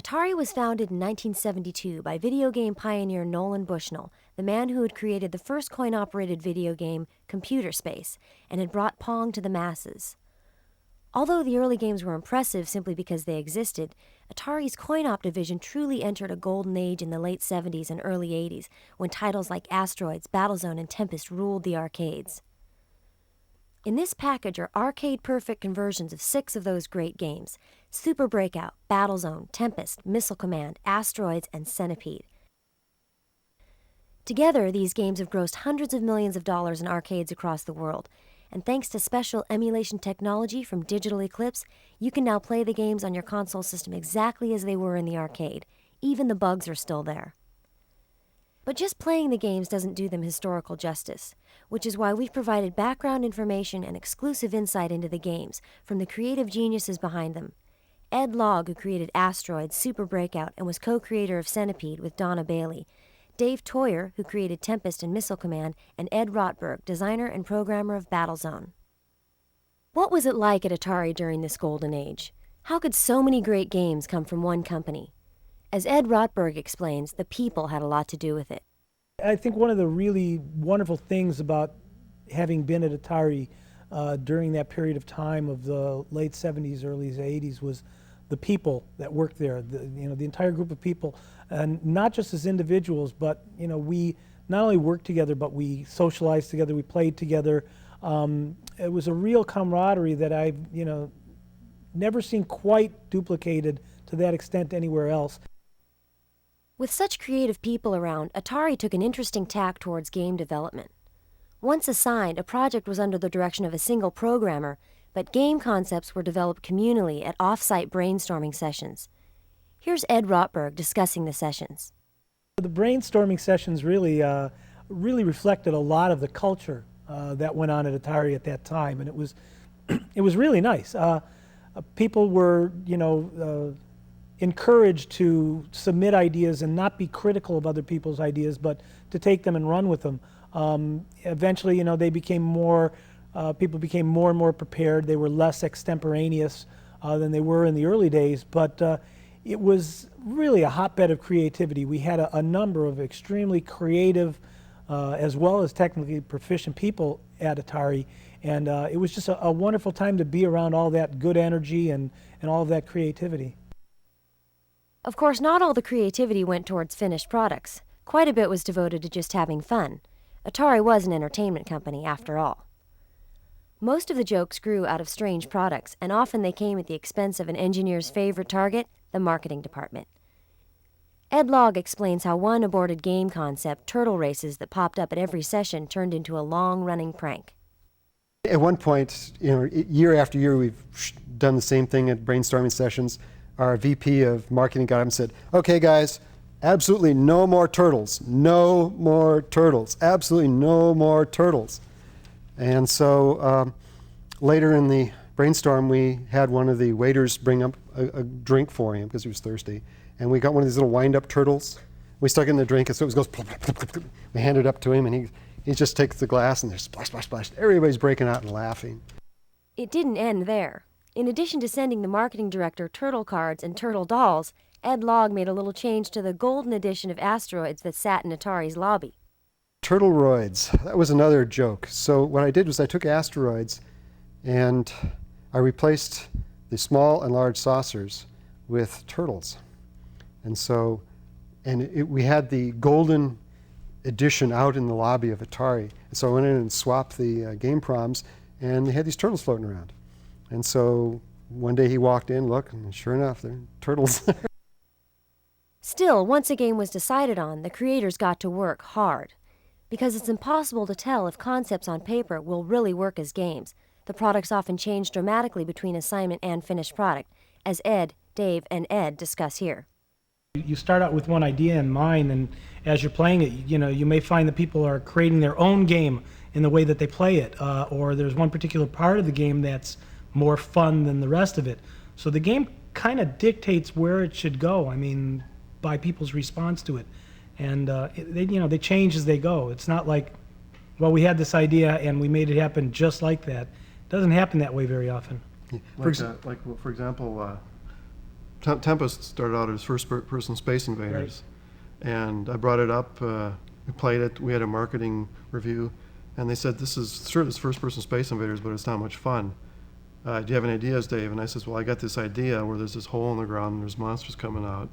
Atari was founded in 1972 by video game pioneer Nolan Bushnell, the man who had created the first coin-operated video game, Computer Space, and had brought Pong to the masses. Although the early games were impressive simply because they existed, Atari's coin-op division truly entered a golden age in the late 70s and early 80s, when titles like Asteroids, Battlezone, and Tempest ruled the arcades. In this package are arcade-perfect conversions of 6 of those great games: Super Breakout, Battlezone, Tempest, Missile Command, Asteroids, and Centipede. Together, these games have grossed hundreds of millions of dollars in arcades across the world, and thanks to special emulation technology from Digital Eclipse, you can now play the games on your console system exactly as they were in the arcade. Even the bugs are still there. But just playing the games doesn't do them historical justice, which is why we've provided background information and exclusive insight into the games from the creative geniuses behind them. Ed Logg, who created Asteroids, Super Breakout, and was co-creator of Centipede with Donna Bailey; Dave Toyer, who created Tempest and Missile Command; and Ed Rotberg, designer and programmer of Battlezone. What was it like at Atari during this golden age? How could so many great games come from one company? As Ed Rotberg explains, the people had a lot to do with it. I think one of the really wonderful things about having been at Atari during that period of time of the late 70s, early 80s was the people that worked there, the entire group of people, and not just as individuals, but we not only worked together, but we socialized together, we played together. It was a real camaraderie that I've never seen quite duplicated to that extent anywhere else. With such creative people around, Atari took an interesting tack towards game development. Once assigned, a project was under the direction of a single programmer, but game concepts were developed communally at off-site brainstorming sessions. Here's Ed Rotberg discussing the sessions. The brainstorming sessions really reflected a lot of the culture that went on at Atari at that time, and it was really nice. People were encouraged to submit ideas and not be critical of other people's ideas, but to take them and run with them. Eventually, they became people became more and more prepared. They were less extemporaneous than they were in the early days, but it was really a hotbed of creativity. We had a number of extremely creative, as well as technically proficient people at Atari, and it was just a wonderful time to be around all that good energy and all of that creativity. Of course, not all the creativity went towards finished products. Quite a bit was devoted to just having fun. Atari was an entertainment company, after all. Most of the jokes grew out of strange products, and often they came at the expense of an engineer's favorite target, the marketing department. Ed Logg explains how one aborted game concept, turtle races that popped up at every session, turned into a long-running prank. At one point, year after year, we've done the same thing at brainstorming sessions. Our VP of marketing got up and said, "Okay, guys, absolutely no more turtles. No more turtles. Absolutely no more turtles." And so later in the brainstorm, we had one of the waiters bring up a drink for him because he was thirsty. And we got one of these little wind-up turtles. We stuck it in the drink, and so it goes plop, plop, plop, plop, plop. We hand it up to him, and he just takes the glass, and there's splash, splash, splash. Everybody's breaking out and laughing. It didn't end there. In addition to sending the marketing director turtle cards and turtle dolls, Ed Logg made a little change to the golden edition of Asteroids that sat in Atari's lobby. Turtleroids, that was another joke. So what I did was I took Asteroids and I replaced the small and large saucers with turtles. And so, we had the golden edition out in the lobby of Atari. And so I went in and swapped the game proms, and they had these turtles floating around. And so one day he walked in, looked, and sure enough, there are turtles. Still, once a game was decided on, the creators got to work hard. Because it's impossible to tell if concepts on paper will really work as games. The products often change dramatically between assignment and finished product, as Ed, Dave, and Ed discuss here. You start out with one idea in mind, and as you're playing it, you may find that people are creating their own game in the way that they play it, or there's one particular part of the game that's more fun than the rest of it. So the game kind of dictates where it should go, by people's response to it. And they change as they go. It's not like, well, we had this idea and we made it happen just like that. It doesn't happen that way very often. For example, Tempest started out as first-person Space Invaders, and I brought it up. We played it. We had a marketing review, and they said, "This is first-person Space Invaders, but it's not much fun. Do you have any ideas, Dave?" And I says, "Well, I got this idea where there's this hole in the ground and there's monsters coming out,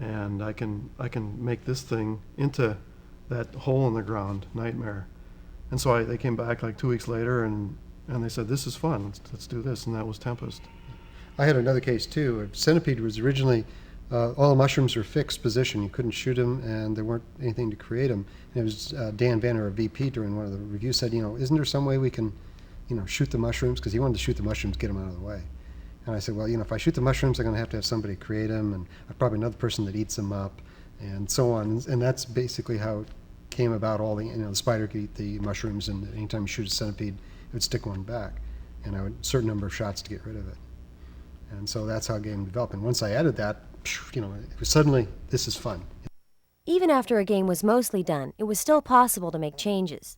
and I can make this thing into that hole in the ground nightmare." And so they came back like 2 weeks later, and they said, "This is fun. Let's do this." And that was Tempest. I had another case too. Centipede was originally all the mushrooms were fixed position. You couldn't shoot them, and there weren't anything to create them. And it was Dan Vanner, our VP, during one of the reviews, said, "Isn't there some way we can, shoot the mushrooms?" Because he wanted to shoot the mushrooms, get them out of the way. And I said, "Well, if I shoot the mushrooms, I'm going to have somebody create them, and probably another person that eats them up, and so on." And that's basically how it came about. All the spider could eat the mushrooms, and anytime you shoot a centipede, it would stick one back, and I would a certain number of shots to get rid of it. And so that's how the game developed. And once I added that, it was suddenly, this is fun. Even after a game was mostly done, it was still possible to make changes.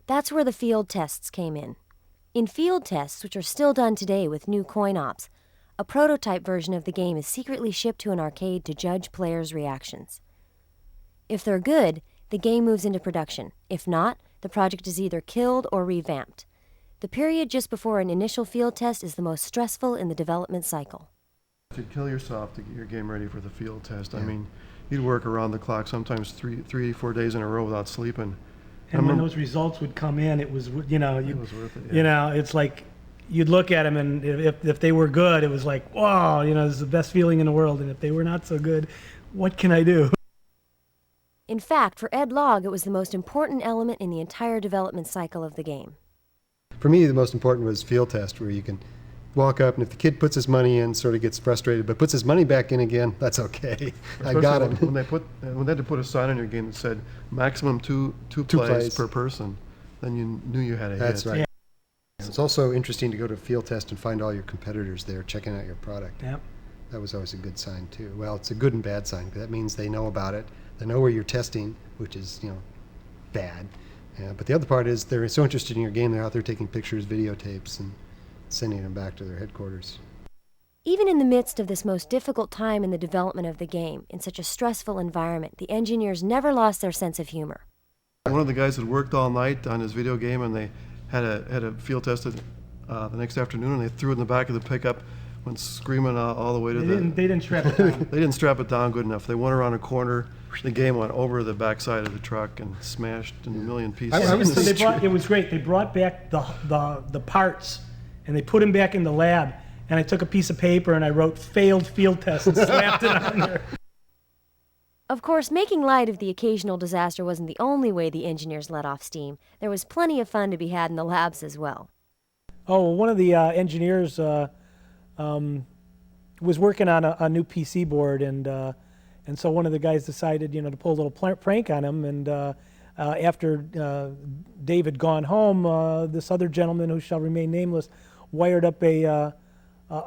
That's where the field tests came in. In field tests, which are still done today with new coin ops, a prototype version of the game is secretly shipped to an arcade to judge players' reactions. If they're good, the game moves into production. If not, the project is either killed or revamped. The period just before an initial field test is the most stressful in the development cycle. To kill yourself to get your game ready for the field test. Yeah. I mean, you'd work around the clock, sometimes 4 days in a row without sleeping. And when those results would come in, it was, it was worth it. Yeah. it's like you'd look at them, and if they were good, it was like, wow, this is the best feeling in the world. And if they were not so good, what can I do? In fact, for Ed Logg, it was the most important element in the entire development cycle of the game. For me, the most important was field test, where you can walk up, and if the kid puts his money in, sort of gets frustrated, but puts his money back in again, that's okay. I got him. When they had to put a sign on your game that said maximum two plays per person, then you knew you had a hit. That's right. Yeah. It's also interesting to go to a field test and find all your competitors there checking out your product. Yep. That was always a good sign too. Well, it's a good and bad sign, because that means they know about it. They know where you're testing, which is, bad. But the other part is they're so interested in your game, they're out there taking pictures, videotapes, and sending them back to their headquarters. Even in the midst of this most difficult time in the development of the game, in such a stressful environment, the engineers never lost their sense of humor. One of the guys had worked all night on his video game, and they had a field tested the next afternoon, and they threw it in the back of the pickup, went screaming all the way to They didn't strap it down. They didn't strap it down good enough. They went around a corner. The game went over the backside of the truck and smashed in a million pieces. It was great. They brought back the parts, and they put them back in the lab. And I took a piece of paper and I wrote "failed field test" and slapped it on there. Of course, making light of the occasional disaster wasn't the only way the engineers let off steam. There was plenty of fun to be had in the labs as well. Oh, one of the engineers was working on a new PC board, and so one of the guys decided, to pull a little prank on him. And after Dave had gone home, this other gentleman, who shall remain nameless, wired up a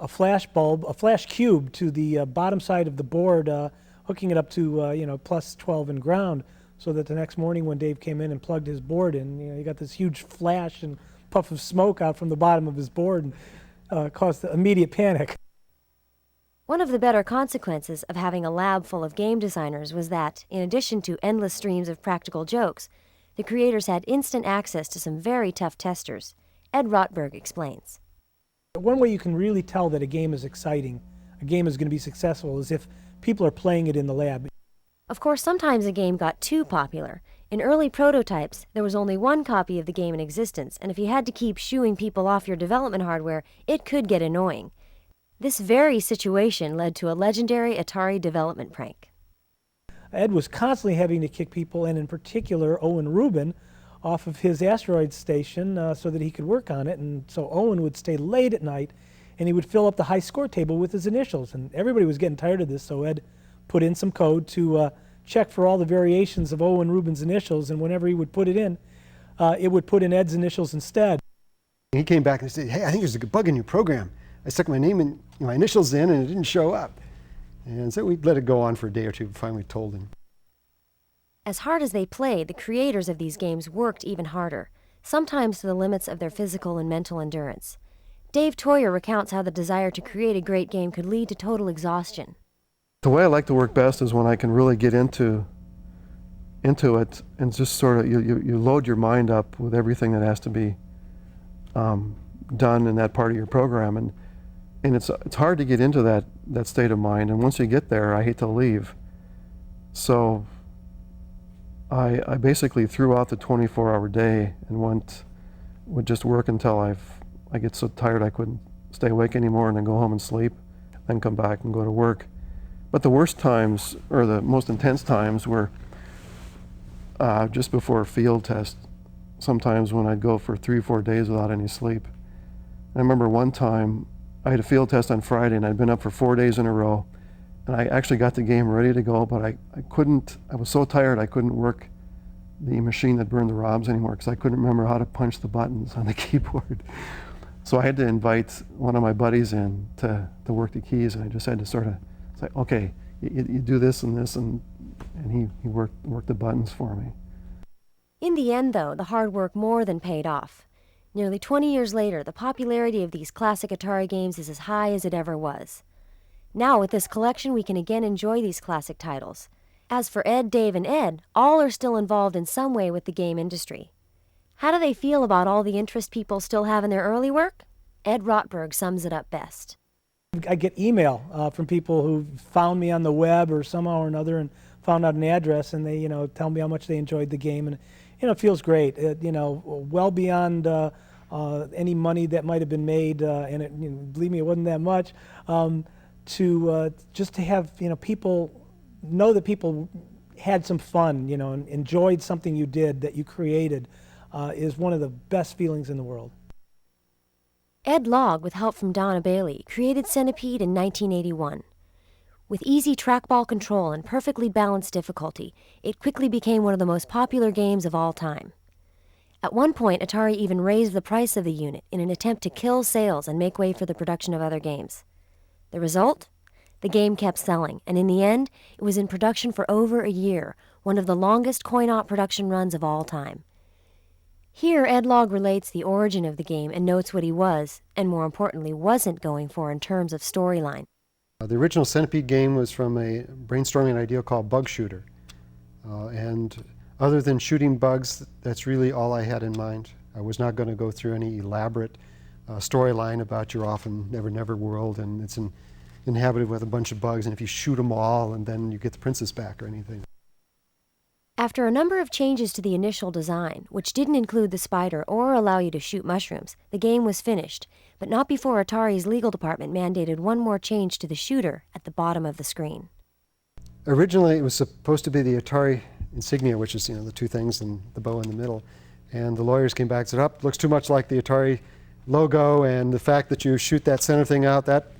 flash bulb, a flash cube, to the bottom side of the board, hooking it up to plus 12 in ground, so that the next morning when Dave came in and plugged his board in, he got this huge flash and puff of smoke out from the bottom of his board, and caused immediate panic. One of the better consequences of having a lab full of game designers was that, in addition to endless streams of practical jokes, the creators had instant access to some very tough testers. Ed Rotberg explains. One way you can really tell that a game is exciting, a game is going to be successful, is if people are playing it in the lab. Of course, sometimes a game got too popular. In early prototypes, there was only one copy of the game in existence, and if you had to keep shooing people off your development hardware, it could get annoying. This very situation led to a legendary Atari development prank. Ed was constantly having to kick people, and in particular Owen Rubin, off of his asteroid station so that he could work on it. And so Owen would stay late at night, and he would fill up the high score table with his initials. And everybody was getting tired of this, so Ed put in some code to check for all the variations of Owen Rubin's initials, and whenever he would put it would put in Ed's initials instead. He came back and said, "Hey, I think there's a bug in your program. I stuck my name and my initials in, and it didn't show up." And so we let it go on for a day or two, and finally told him. As hard as they played, the creators of these games worked even harder, sometimes to the limits of their physical and mental endurance. Dave Toyer recounts how the desire to create a great game could lead to total exhaustion. The way I like to work best is when I can really get into it and just sort of, you load your mind up with everything that has to be done in that part of your program. And it's hard to get into that state of mind. And once you get there, I hate to leave. So I basically threw out the 24-hour day and would just work until I get so tired I couldn't stay awake anymore, and then go home and sleep, then come back and go to work. But the worst times, or the most intense times, were just before a field test, sometimes when I'd go for 3 or 4 days without any sleep. I remember one time I had a field test on Friday, and I'd been up for 4 days in a row, and I actually got the game ready to go, but I was so tired I couldn't work the machine that burned the ROMs anymore, because I couldn't remember how to punch the buttons on the keyboard. So I had to invite one of my buddies in to work the keys, and I just had to sort of say, okay, you do this and this, and he worked the buttons for me. In the end, though, the hard work more than paid off. Nearly 20 years later, the popularity of these classic Atari games is as high as it ever was. Now, with this collection, we can again enjoy these classic titles. As for Ed, Dave, and Ed, all are still involved in some way with the game industry. How do they feel about all the interest people still have in their early work? Ed Rotberg sums it up best. I get email from people who found me on the web or somehow or another and found out an address, and they, tell me how much they enjoyed the game, and it feels great. Well beyond any money that might have been made, and it, believe me, it wasn't that much. Just to have people know that people had some fun, and enjoyed something you did that you created, is one of the best feelings in the world. Ed Logg, with help from Donna Bailey, created Centipede in 1981. With easy trackball control and perfectly balanced difficulty, it quickly became one of the most popular games of all time. At one point, Atari even raised the price of the unit in an attempt to kill sales and make way for the production of other games. The result? The game kept selling, and in the end, it was in production for over a year, one of the longest coin-op production runs of all time. Here, Ed Logg relates the origin of the game and notes what he was, and more importantly, wasn't going for in terms of storyline. The original Centipede game was from a brainstorming idea called Bug Shooter. And other than shooting bugs, that's really all I had in mind. I was not going to go through any elaborate storyline about your often never world, and it's inhabited with a bunch of bugs, and if you shoot them all, and then you get the princess back or anything. After a number of changes to the initial design, which didn't include the spider or allow you to shoot mushrooms, the game was finished, but not before Atari's legal department mandated one more change to the shooter at the bottom of the screen. Originally, it was supposed to be the Atari insignia, which is the two things and the bow in the middle. And the lawyers came back and said, looks too much like the Atari logo, and the fact that you shoot that center thing out, that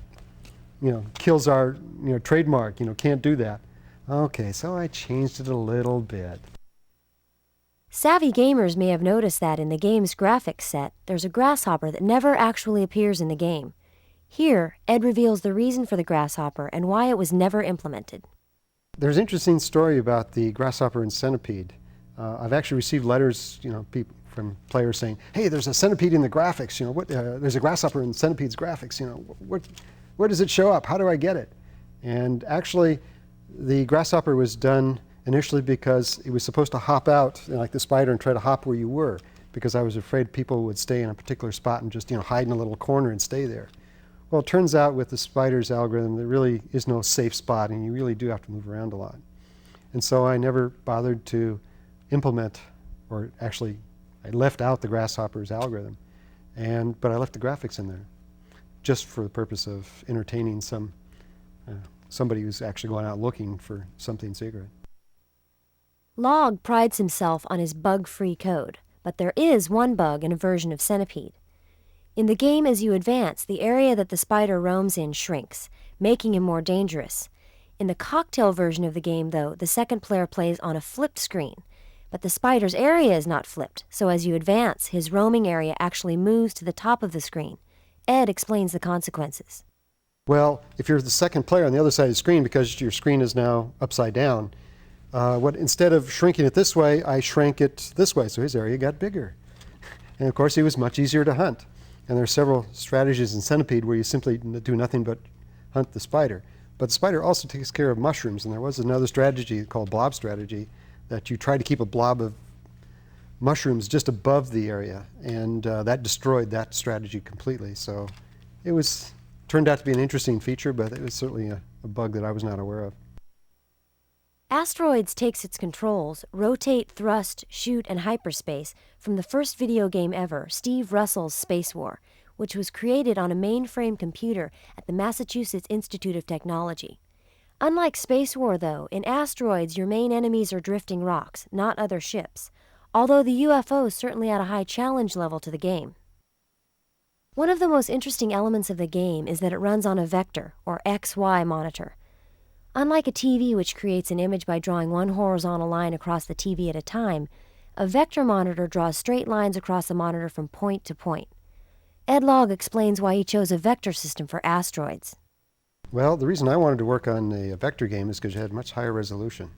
kills our trademark. Can't do that. Okay, so I changed it a little bit. Savvy gamers may have noticed that in the game's graphics set, there's a grasshopper that never actually appears in the game. Here, Ed reveals the reason for the grasshopper and why it was never implemented. There's an interesting story about the grasshopper and Centipede. I've actually received letters, from players saying, "Hey, there's a Centipede in the graphics. There's a grasshopper in Centipede's graphics. Where does it show up? How do I get it?" And actually, the grasshopper was done initially because it was supposed to hop out, like the spider, and try to hop where you were, because I was afraid people would stay in a particular spot and just hide in a little corner and stay there. Well, it turns out with the spider's algorithm, there really is no safe spot, and you really do have to move around a lot. And so I never bothered to implement, or actually, I left out the grasshopper's algorithm, but I left the graphics in there, just for the purpose of entertaining somebody who's actually going out looking for something secret. Logg prides himself on his bug-free code, but there is one bug in a version of Centipede. In the game, as you advance, the area that the spider roams in shrinks, making him more dangerous. In the cocktail version of the game, though, the second player plays on a flipped screen, but the spider's area is not flipped, so as you advance, his roaming area actually moves to the top of the screen. Ed explains the consequences. Well, if you're the second player on the other side of the screen, because your screen is now upside down, instead of shrinking it this way, I shrank it this way, so his area got bigger. And of course, he was much easier to hunt. And there are several strategies in Centipede where you simply do nothing but hunt the spider. But the spider also takes care of mushrooms, and there was another strategy called blob strategy that you try to keep a blob of mushrooms just above the area, and that destroyed that strategy completely. So it turned out to be an interesting feature, but it was certainly a bug that I was not aware of. Asteroids takes its controls, rotate, thrust, shoot, and hyperspace from the first video game ever, Steve Russell's Space War, which was created on a mainframe computer at the Massachusetts Institute of Technology. Unlike Space War, though, in Asteroids your main enemies are drifting rocks, not other ships, although the UFOs certainly add a high challenge level to the game. One of the most interesting elements of the game is that it runs on a vector, or XY monitor. Unlike a TV which creates an image by drawing one horizontal line across the TV at a time, a vector monitor draws straight lines across the monitor from point to point. Ed Logg explains why he chose a vector system for Asteroids. Well, the reason I wanted to work on a vector game is because you had much higher resolution.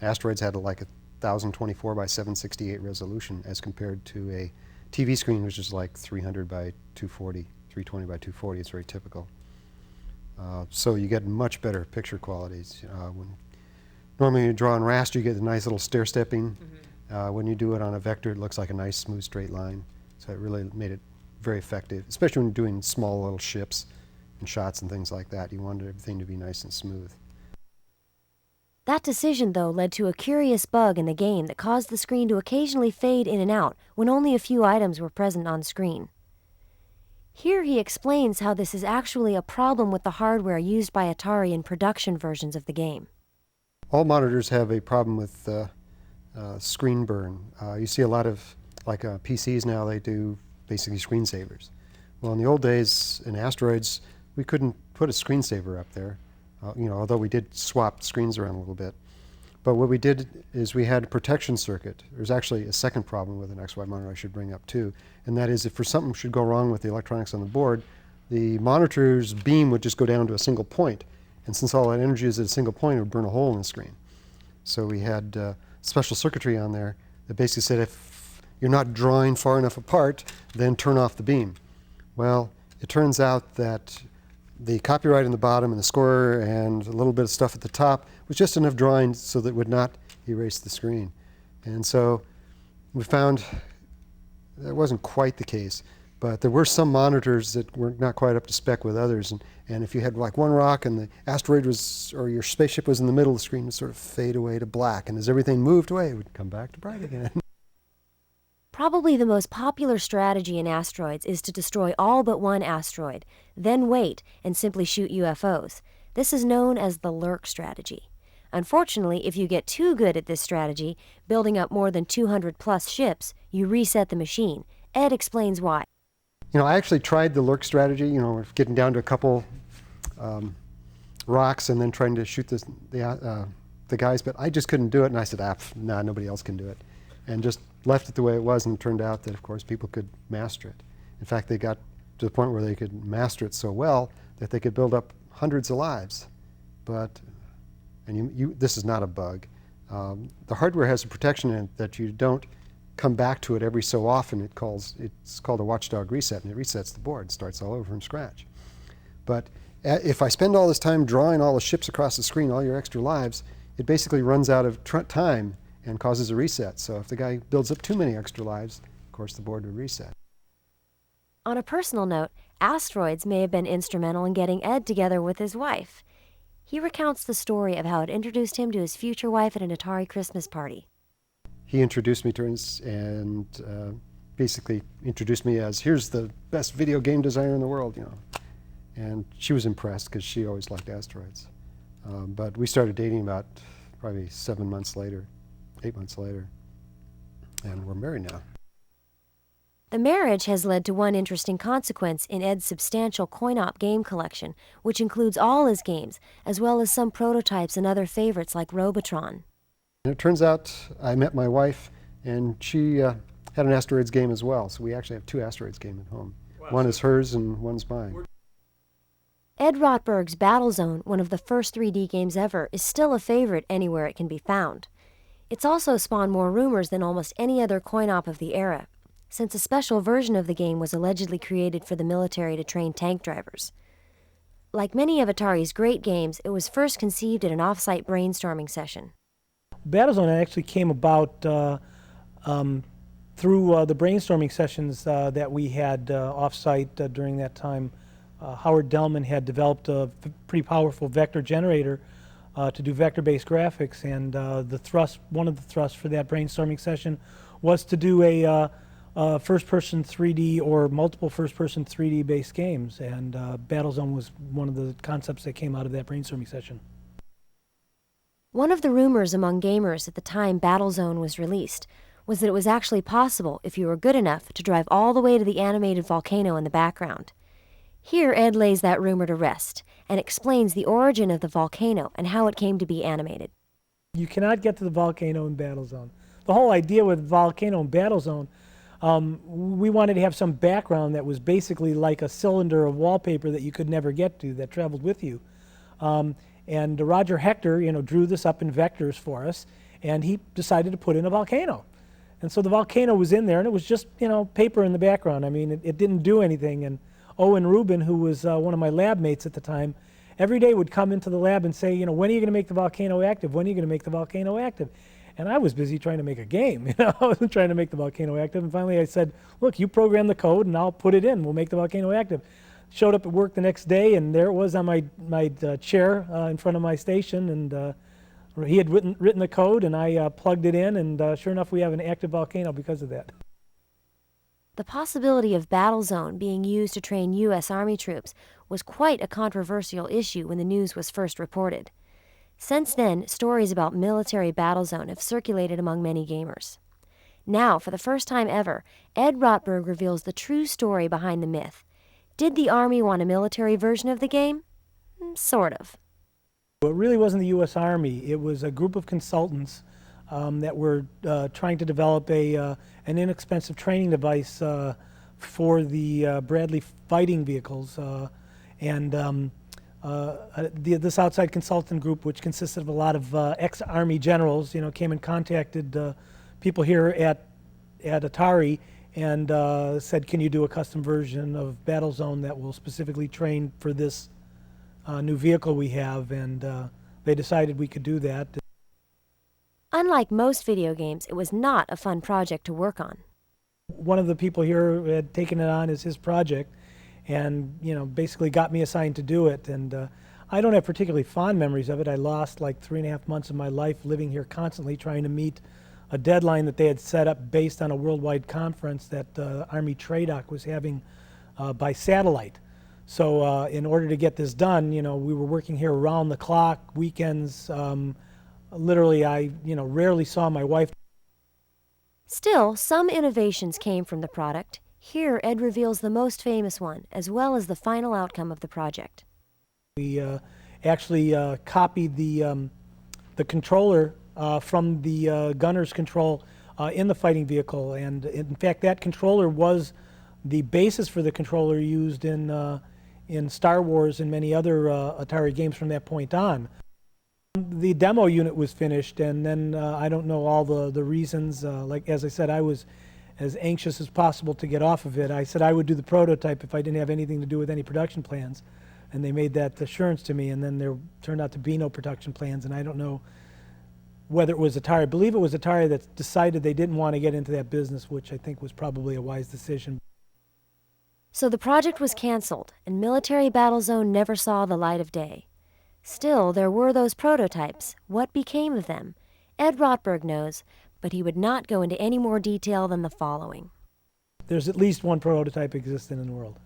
Asteroids had like a 1024 by 768 resolution as compared to a TV screen, which is like 300 by 240, 320 by 240. It's very typical. So you get much better picture qualities. Normally you draw on raster, you get a nice little stair-stepping. When you do it on a vector, it looks like a nice, smooth, straight line. So it really made it very effective, especially when you're doing small little ships and shots and things like that. You wanted everything to be nice and smooth. That decision, though, led to a curious bug in the game that caused the screen to occasionally fade in and out when only a few items were present on screen. Here he explains how this is actually a problem with the hardware used by Atari in production versions of the game. All monitors have a problem with screen burn. You see a lot of, like PCs now, they do basically screensavers. Well, in the old days, in Asteroids, we couldn't put a screensaver up there, although we did swap screens around a little bit. But what we did is we had a protection circuit. There's actually a second problem with an XY monitor I should bring up too, and that is if for something should go wrong with the electronics on the board, the monitor's beam would just go down to a single point. And since all that energy is at a single point, it would burn a hole in the screen. So we had special circuitry on there that basically said if you're not drawing far enough apart, then turn off the beam. Well, it turns out that the copyright in the bottom and the scorer and a little bit of stuff at the top was just enough drawing so that it would not erase the screen. And so we found that wasn't quite the case, but there were some monitors that were not quite up to spec with others. And if you had like one rock and the asteroid was, or your spaceship was in the middle of the screen, it would sort of fade away to black. And as everything moved away, it would come back to bright again. Probably the most popular strategy in Asteroids is to destroy all but one asteroid, then wait and simply shoot UFOs. This is known as the lurk strategy. Unfortunately, if you get too good at this strategy, building up more than 200 plus ships, you reset the machine. Ed explains why. I actually tried the lurk strategy, getting down to a couple rocks and then trying to shoot the guys, but I just couldn't do it. And I said, nah, nobody else can do it. And just left it the way it was, and it turned out that, of course, people could master it. In fact, they got to the point where they could master it so well that they could build up hundreds of lives. But, this is not a bug. The hardware has a protection in it that you don't come back to it every so often. It's called a watchdog reset, and it resets the board, starts all over from scratch. But if I spend all this time drawing all the ships across the screen, all your extra lives, it basically runs out of time and causes a reset. So if the guy builds up too many extra lives, of course the board would reset. On a personal note, Asteroids may have been instrumental in getting Ed together with his wife. He recounts the story of how it introduced him to his future wife at an Atari Christmas party. He introduced me to her and basically introduced me as, here's the best video game designer in the world, And she was impressed because she always liked Asteroids. But we started dating about probably 8 months later, and we're married now. The marriage has led to one interesting consequence in Ed's substantial coin-op game collection, which includes all his games, as well as some prototypes and other favorites like Robotron. And it turns out I met my wife, and she had an Asteroids game as well, so we actually have 2 Asteroids games at home. Wow. One is hers and one's mine. Ed Rotberg's Battlezone, one of the first 3D games ever, is still a favorite anywhere it can be found. It's also spawned more rumors than almost any other coin-op of the era. since a special version of the game was allegedly created for the military to train tank drivers. Like many of Atari's great games, it was first conceived at an off-site brainstorming session. Battlezone actually came about through the brainstorming sessions that we had off-site during that time. Howard Delman had developed a pretty powerful vector generator to do vector-based graphics, and one of the thrusts for that brainstorming session was to do a first-person 3D or multiple first-person 3D based games, and Battlezone was one of the concepts that came out of that brainstorming session. One of the rumors among gamers at the time Battlezone was released was that it was actually possible, if you were good enough, to drive all the way to the animated volcano in the background. Here Ed lays that rumor to rest and explains the origin of the volcano and how it came to be animated. You cannot get to the volcano in Battlezone. The whole idea with volcano in Battlezone, we wanted to have some background that was basically like a cylinder of wallpaper that you could never get to, that traveled with you. And Roger Hector, drew this up in vectors for us, and he decided to put in a volcano. And so the volcano was in there, and it was just, paper in the background. I mean, it didn't do anything. And Owen Rubin, who was one of my lab mates at the time, every day would come into the lab and say, when are you going to make the volcano active? When are you going to make the volcano active? And I was busy trying to make a game. I wasn't trying to make the volcano active. And finally I said, look, you program the code and I'll put it in. We'll make the volcano active. Showed up at work the next day, and there it was on my chair in front of my station. And he had written the code, and I plugged it in, and sure enough, we have an active volcano because of that. The possibility of Battlezone being used to train U.S. Army troops was quite a controversial issue when the news was first reported. Since then, stories about military Battlezone have circulated among many gamers. Now, for the first time ever, Ed Rotberg reveals the true story behind the myth. Did the Army want a military version of the game? Sort of. It really wasn't the U.S. Army. It was a group of consultants that were trying to develop an inexpensive training device for the Bradley fighting vehicles. This outside consultant group, which consisted of a lot of ex-Army generals, came and contacted people here at Atari and said, can you do a custom version of Battlezone that will specifically train for this new vehicle we have? And they decided we could do that. Unlike most video games, it was not a fun project to work on. One of the people here had taken it on as his project and, basically got me assigned to do it. And I don't have particularly fond memories of it. I lost like 3.5 months of my life living here constantly trying to meet a deadline that they had set up based on a worldwide conference that Army TRADOC was having by satellite. So in order to get this done, we were working here around the clock, weekends. Literally, I rarely saw my wife. Still, some innovations came from the product. Here, Ed reveals the most famous one, as well as the final outcome of the project. We actually copied the controller from the gunner's control in the fighting vehicle, and in fact, that controller was the basis for the controller used in Star Wars and many other Atari games from that point on. The demo unit was finished, and then I don't know all the reasons. Like, as I said, I was as anxious as possible to get off of it. I said I would do the prototype if I didn't have anything to do with any production plans, and they made that assurance to me, and then there turned out to be no production plans, and I don't know whether it was Atari. I believe it was Atari that decided they didn't want to get into that business, which I think was probably a wise decision. So the project was canceled, and military Battlezone never saw the light of day. Still, there were those prototypes. What became of them? Ed Rotberg knows, but he would not go into any more detail than the following. There's at least one prototype existing in the world.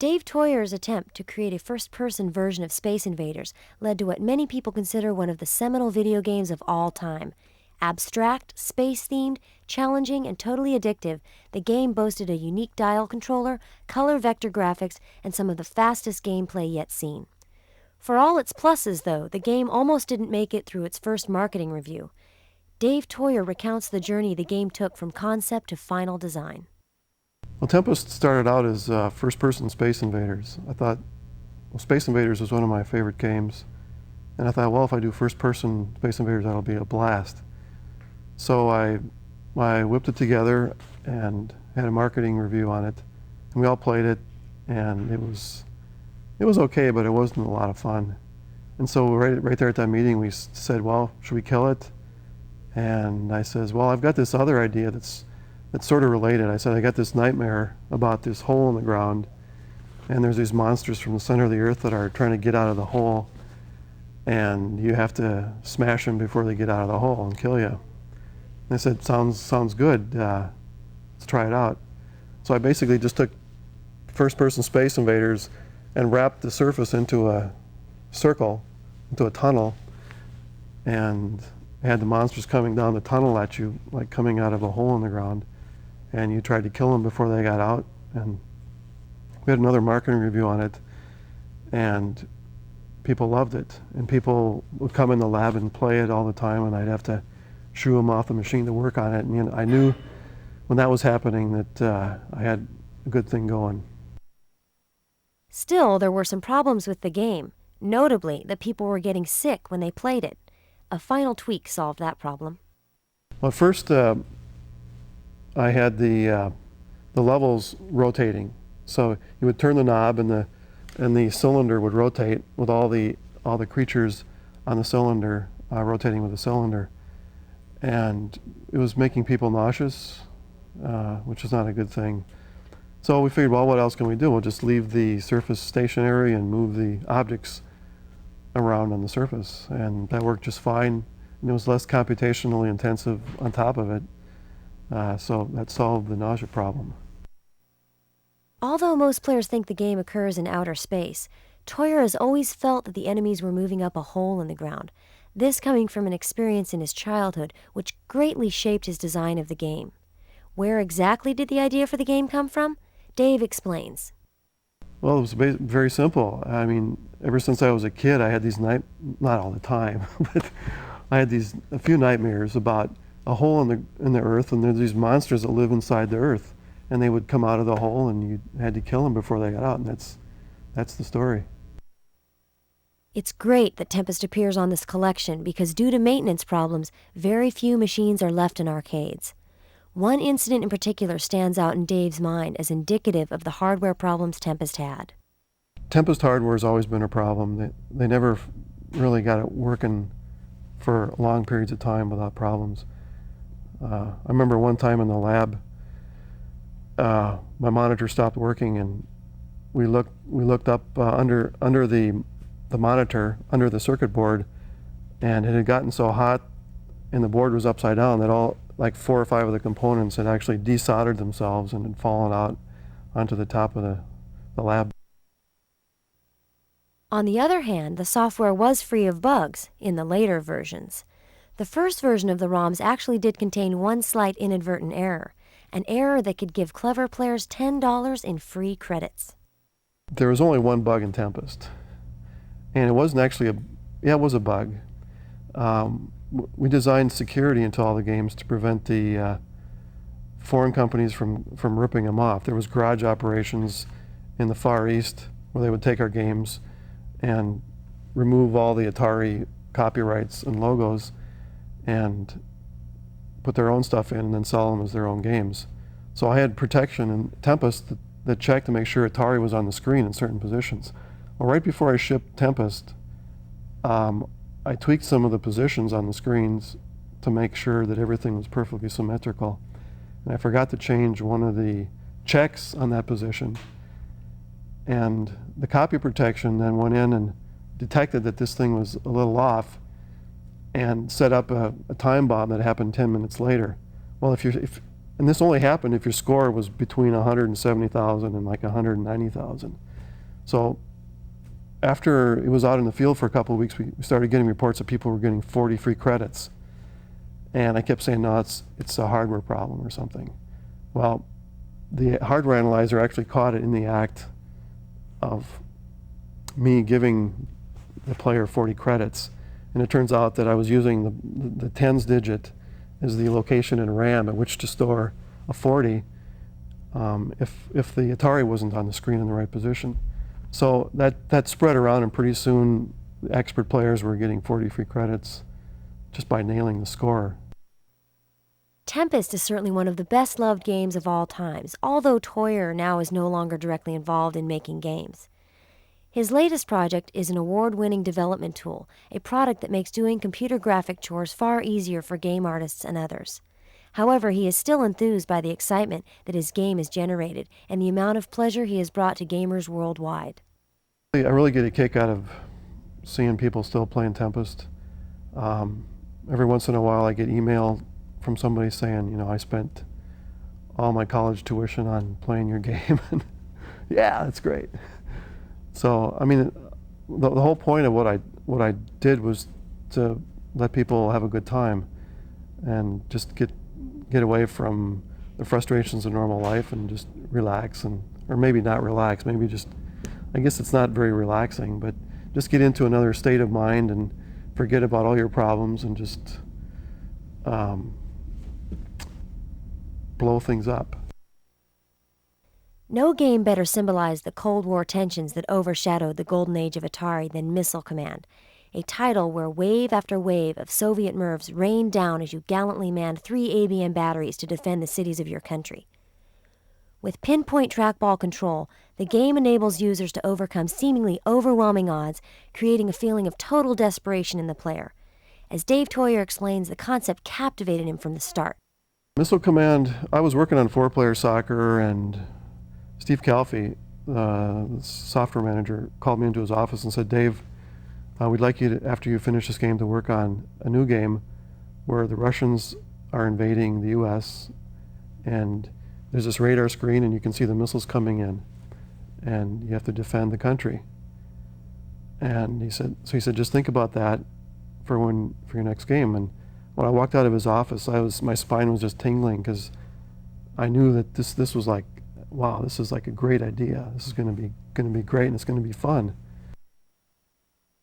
Dave Toyer's attempt to create a first-person version of Space Invaders led to what many people consider one of the seminal video games of all time. Abstract, space-themed, challenging, and totally addictive, the game boasted a unique dial controller, color vector graphics, and some of the fastest gameplay yet seen. For all its pluses, though, the game almost didn't make it through its first marketing review. Dave Toyer recounts the journey the game took from concept to final design. Well, Tempest started out as first-person Space Invaders. I thought, well, Space Invaders was one of my favorite games. And I thought, well, if I do first-person Space Invaders, that'll be a blast. So I whipped it together. and had a marketing review on it. And we all played it, and it was okay, but it wasn't a lot of fun. And so right there at that meeting, we said, well, should we kill it? And I says, well, I've got this other idea that's sort of related. I said, I got this nightmare about this hole in the ground, and there's these monsters from the center of the earth that are trying to get out of the hole, and you have to smash them before they get out of the hole and kill you. And I said, sounds good. Let's try it out. So I basically just took first-person Space Invaders and wrapped the surface into a circle, into a tunnel, and had the monsters coming down the tunnel at you, like coming out of a hole in the ground, and you tried to kill them before they got out. And we had another marketing review on it, and people loved it. And people would come in the lab and play it all the time, and I'd have to shoo them off the machine to work on it. And I knew when that was happening that I had a good thing going. Still, there were some problems with the game, notably that people were getting sick when they played it. A final tweak solved that problem. Well, at first, I had the levels rotating. So you would turn the knob, and the cylinder would rotate with all the creatures on the cylinder rotating with the cylinder, and it was making people nauseous, which is not a good thing. So we figured, well, what else can we do? We'll just leave the surface stationary and move the objects around on the surface, and that worked just fine. And it was less computationally intensive on top of it, so that solved the nausea problem. Although most players think the game occurs in outer space, Toyer has always felt that the enemies were moving up a hole in the ground, this coming from an experience in his childhood which greatly shaped his design of the game. Where exactly did the idea for the game come from? Dave explains. Well, it was very simple. I mean, ever since I was a kid, I had these not all the time, but I had a few nightmares about a hole in the earth, and there's these monsters that live inside the earth, and they would come out of the hole, and you had to kill them before they got out, and that's the story. It's great that Tempest appears on this collection because due to maintenance problems, very few machines are left in arcades. One incident in particular stands out in Dave's mind as indicative of the hardware problems Tempest had. Tempest hardware has always been a problem. They never really got it working for long periods of time without problems. I remember one time in the lab, my monitor stopped working, and we looked up under the monitor, under the circuit board, and it had gotten so hot and the board was upside down that all like 4 or 5 of the components had actually desoldered themselves and had fallen out onto the top of the lab. On the other hand, the software was free of bugs in the later versions. The first version of the ROMs actually did contain one slight inadvertent error, an error that could give clever players $10 in free credits. There was only one bug in Tempest, and it wasn't actually it was a bug. We designed security into all the games to prevent the foreign companies from ripping them off. There was garage operations in the Far East where they would take our games and remove all the Atari copyrights and logos and put their own stuff in and then sell them as their own games. So I had protection in Tempest that checked to make sure Atari was on the screen in certain positions. Well, right before I shipped Tempest, I tweaked some of the positions on the screens to make sure that everything was perfectly symmetrical. And I forgot to change one of the checks on that position. And the copy protection then went in and detected that this thing was a little off and set up a time bomb that happened 10 minutes later. Well, and this only happened if your score was between 170,000 and like 190,000. So after it was out in the field for a couple of weeks, we started getting reports that people were getting 40 free credits. And I kept saying, no, it's a hardware problem or something. Well, the hardware analyzer actually caught it in the act of me giving the player 40 credits. And it turns out that I was using the tens digit as the location in RAM at which to store a 40 if the Atari wasn't on the screen in the right position. So that spread around, and pretty soon expert players were getting 40 free credits just by nailing the score. Tempest is certainly one of the best-loved games of all times, although Toyer now is no longer directly involved in making games. His latest project is an award-winning development tool, a product that makes doing computer graphic chores far easier for game artists and others. However, he is still enthused by the excitement that his game has generated and the amount of pleasure he has brought to gamers worldwide. I really get a kick out of seeing people still playing Tempest. Every once in a while I get email from somebody saying, you know, I spent all my college tuition on playing your game. Yeah, that's great. So, I mean, the whole point of what I did was to let people have a good time and just get away from the frustrations of normal life and just relax, or maybe not relax, maybe just, I guess it's not very relaxing, but just get into another state of mind and forget about all your problems and just blow things up. No game better symbolized the Cold War tensions that overshadowed the golden age of Atari than Missile Command, a title where wave after wave of Soviet MIRVs rained down as you gallantly manned 3 ABM batteries to defend the cities of your country. With pinpoint trackball control, the game enables users to overcome seemingly overwhelming odds, creating a feeling of total desperation in the player. As Dave Toyer explains, the concept captivated him from the start. Missile Command, I was working on 4-player soccer, and Steve Calfee, the software manager, called me into his office and said, Dave, we'd like you to, after you finish this game, to work on a new game where the Russians are invading the US and there's this radar screen and you can see the missiles coming in and you have to defend the country. And he said, just think about that for your next game. And when I walked out of his office, my spine was just tingling because I knew that this was like, wow, this is like a great idea. This is going to be great, and it's going to be fun.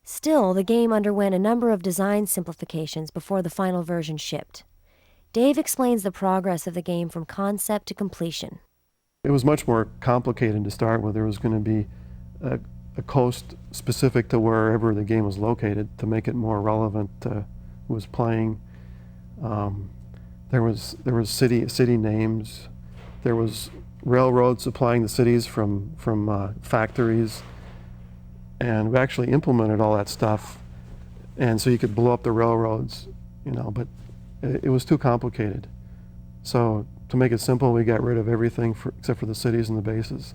Still, the game underwent a number of design simplifications before the final version shipped. Dave explains the progress of the game from concept to completion. It was much more complicated to start with. There was going to be a coast specific to wherever the game was located to make it more relevant to who was playing. There was city names. There was railroads supplying the cities from factories, and we actually implemented all that stuff, and so you could blow up the railroads, you know, but it was too complicated. So to make it simple, we got rid of everything except for the cities and the bases,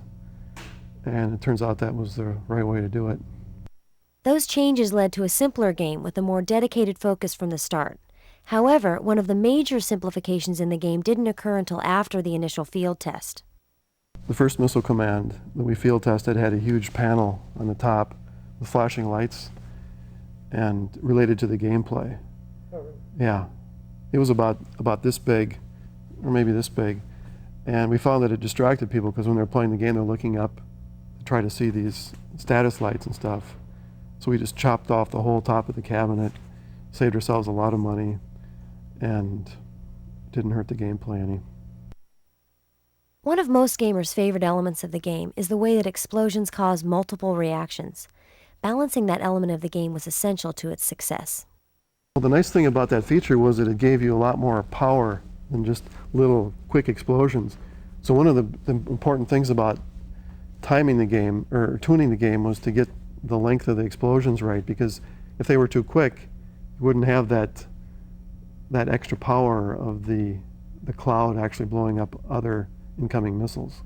and it turns out that was the right way to do it. Those changes led to a simpler game with a more dedicated focus from the start. However, one of the major simplifications in the game didn't occur until after the initial field test. The first Missile Command that we field tested had a huge panel on the top with flashing lights and related to the gameplay. Oh, really? Yeah. It was about this big, or maybe this big, and we found that it distracted people because when they're playing the game, they're looking up to try to see these status lights and stuff. So we just chopped off the whole top of the cabinet, saved ourselves a lot of money, and didn't hurt the gameplay any. One of most gamers' favorite elements of the game is the way that explosions cause multiple reactions. Balancing that element of the game was essential to its success. Well, the nice thing about that feature was that it gave you a lot more power than just little quick explosions. So one of the important things about timing the game, or tuning the game, was to get the length of the explosions right, because if they were too quick, you wouldn't have that extra power of the cloud actually blowing up other incoming missiles.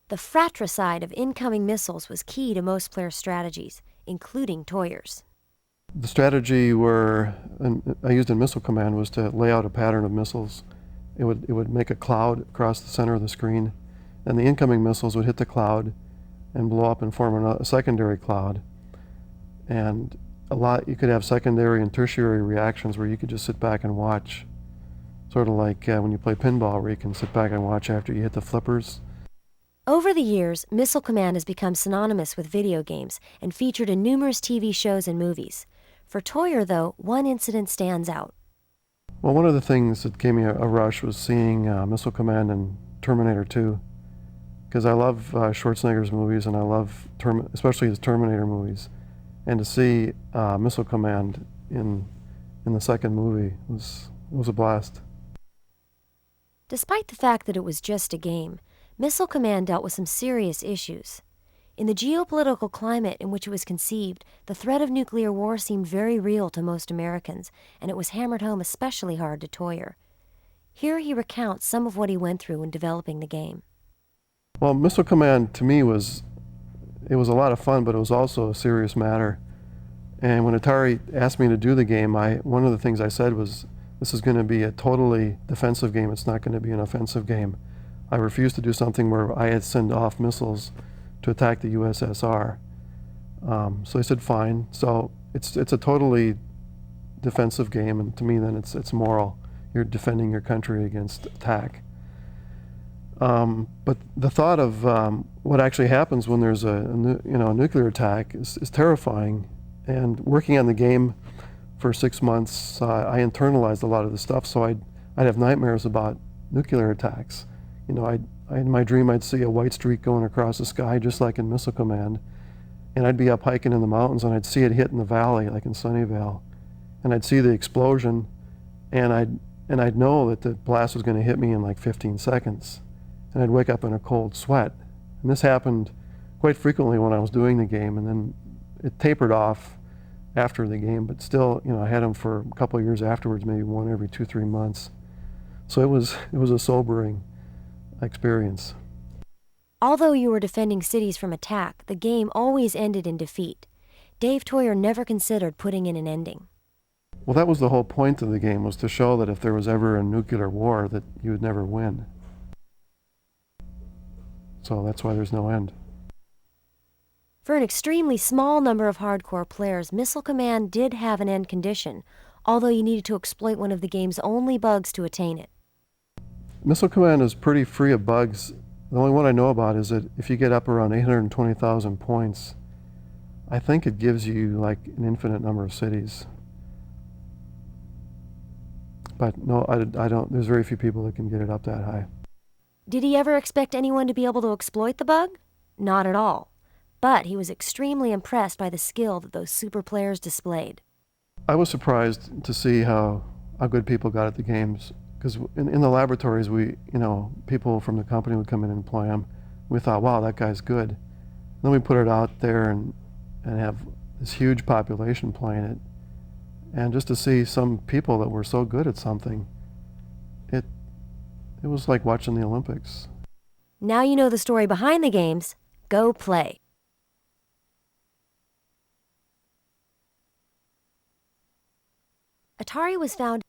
The fratricide of incoming missiles was key to most players' strategies, including Toyer's. The strategy I used in Missile Command was to lay out a pattern of missiles. It would make a cloud across the center of the screen, and the incoming missiles would hit the cloud and blow up and form a secondary cloud. And you could have secondary and tertiary reactions where you could just sit back and watch. Sort of like when you play pinball, where you can sit back and watch after you hit the flippers. Over the years, Missile Command has become synonymous with video games and featured in numerous TV shows and movies. For Toyer, though, one incident stands out. Well, one of the things that gave me a rush was seeing Missile Command and Terminator 2, because I love Schwarzenegger's movies, and I love especially his Terminator movies. And to see Missile Command in the second movie was a blast. Despite the fact that it was just a game, Missile Command dealt with some serious issues. In the geopolitical climate in which it was conceived, the threat of nuclear war seemed very real to most Americans, and it was hammered home especially hard to Toyer. Here he recounts some of what he went through in developing the game. Well, Missile Command to me it was a lot of fun, but it was also a serious matter. And when Atari asked me to do the game, one of the things I said was, this is going to be a totally defensive game. It's not going to be an offensive game. I refused to do something where I had sent off missiles to attack the USSR. So I said, fine. So it's a totally defensive game, and to me then it's moral. You're defending your country against attack. But the thought of what actually happens when there's a nuclear attack is terrifying. And working on the game for 6 months, I internalized a lot of the stuff. So I'd have nightmares about nuclear attacks. In my dream, I'd see a white streak going across the sky, just like in Missile Command. And I'd be up hiking in the mountains, and I'd see it hit in the valley, like in Sunnyvale. And I'd see the explosion, and I'd know that the blast was going to hit me in like 15 seconds. And I'd wake up in a cold sweat. And this happened quite frequently when I was doing the game, and then it tapered off after the game, but still, I had them for a couple of years afterwards, maybe one every 2-3 months. So it was a sobering experience. Although you were defending cities from attack, the game always ended in defeat. Dave Toyer never considered putting in an ending. Well, that was the whole point of the game, was to show that if there was ever a nuclear war, that you would never win. So that's why there's no end. For an extremely small number of hardcore players, Missile Command did have an end condition, although you needed to exploit one of the game's only bugs to attain it. Missile Command is pretty free of bugs. The only one I know about is that if you get up around 820,000 points, I think it gives you like an infinite number of cities. But no, I don't. There's very few people that can get it up that high. Did he ever expect anyone to be able to exploit the bug? Not at all. But he was extremely impressed by the skill that those super players displayed. I was surprised to see how good people got at the games, because in the laboratories, people from the company would come in and play them. We thought, wow, that guy's good. And then we put it out there and have this huge population playing it. And just to see some people that were so good at something, it was like watching the Olympics. Now you know the story behind the games. Go play. Atari was founded